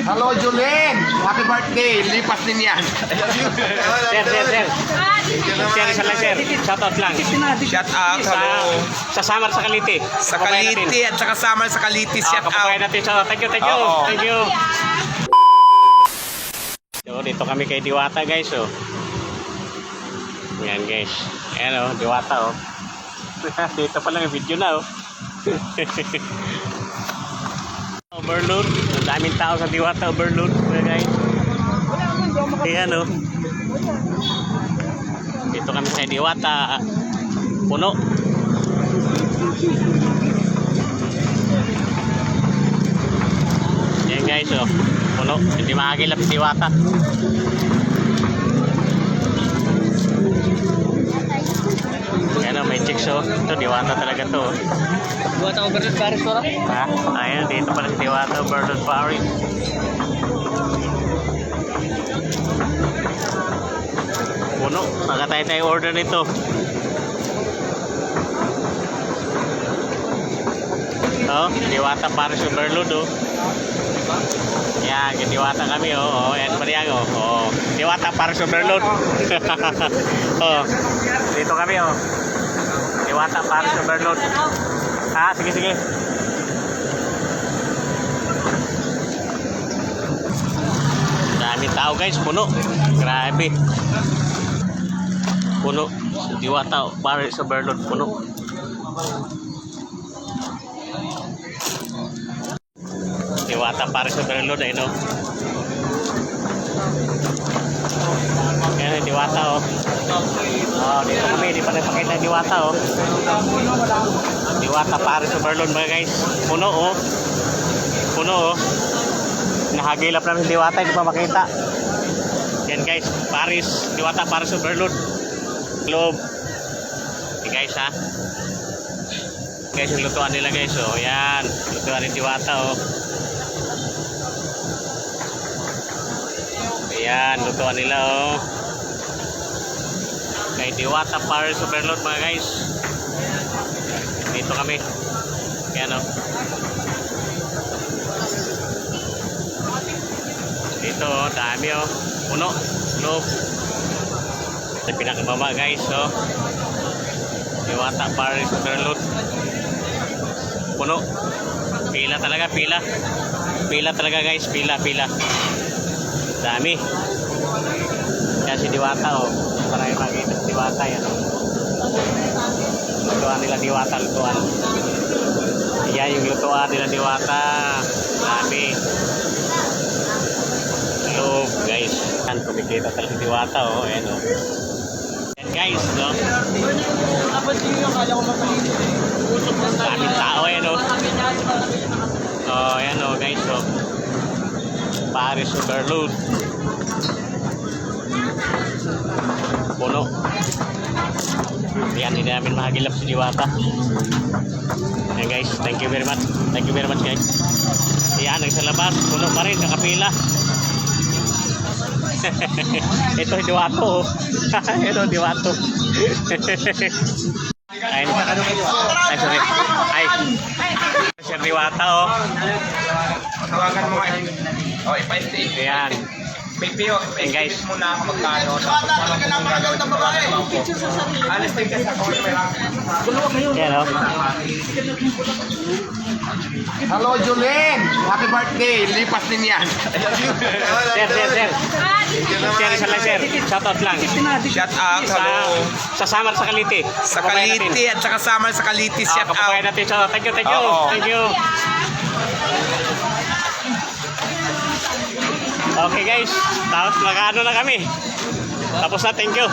Hello, Julien! Happy birthday! Lipas din yan. Sir. Sir, isa lang sir. Shoutout lang. Shout out, hello. Sa Samar sa Kalite. Sa Kalite at saka Samar sa Kalite, shout out. Kapabayan natin. Shoutout. Thank you. Oo. Thank you. So, dito kami kay Diwata guys. Oh. Yan guys. Ayan oh, Diwata oh. Dito pa lang yung video na oh. Overload. Ang daming tao sa Diwata Overload guys. Ayan oh. Dito kami sa Diwata. Puno. Yan guys oh. Puno. Hindi makakilap si Diwata. Ayan oh, may chicks oh. Ito Diwata talaga to oh. Diwata Overload Paris po. Ha? Ayan, dito pala si Diwata Overload Paris. Puno. Tayo order nito. Oh, Diwata Paris Overload oh. Yan, Diwata kami oh. Oh, yan pa riyan oh. Oh, Diwata Paris Overload. Oh. Dito kami oh. Diwata Paris Overload. Ah, sige. Daming tao guys, puno. Grabe. Puno. Diwata Paris Overload, puno. Diwata Paris Overload ay no. Ayan, Diwata oh. Oh, dito kami, di pa nagpakita ng Diwata oh. Diwata Paris Overload mga guys. Puno oh. Puno oh. Nahagilap namin Diwata, hindi pa makita. Yan guys, Paris, Diwata Paris Overload. Globe. Okay guys ha. Guys, yung lutuan nila guys oh. Yan, lutuan ng Diwata oh. Ayan, lutuan nila oh. Kay Diwata Paris Overload mga guys. Dito kami. Ayan oh. Dito oh, dami oh. Puno. Globe. Sa pinakababa guys oh. Diwata Paris Overload. Puno. Pila talaga, pila. Pila talaga guys, pila. Dami. Kaya si Diwata oh. Para yung makita si Diwata yan oh. Lutuan nila Diwata, lutuan. Ayan yung lutuan nila Diwata. Dami. Hello guys. Yan, kumikita talaga si Diwata oh. Ayan oh. Yan guys no. Daming tao ayan oh. Oh ayan oh guys oh. Paris Overload. Puno. Yan, hindi namin mahagilap si Diwata. Yan guys, thank you very much. Thank you very much guys. Yan, sa labas, puno pa rin, nakapila. Ito yung Diwato oh. Ito Diwato. Ay, sorry. Ay. Sir Diwata oh. Tawagan mo nga. Oh, ipa-stay. Ayan. Pipio, guys. muna ako magkano. Alis din kasi ako. Ayan oh. Hello, Julien! Happy birthday! Lipas din yan. Sir. Sir, isa lang sir. Shoutout lang. Shout out, hello. Sa Samar sa Kalite. Sa Kalite at saka Samar sa Kalite, shout out. Kapabayan natin. So, thank you. Oo. Thank you. Okay guys, tapos nakaano na kami. Tapos na, thank you.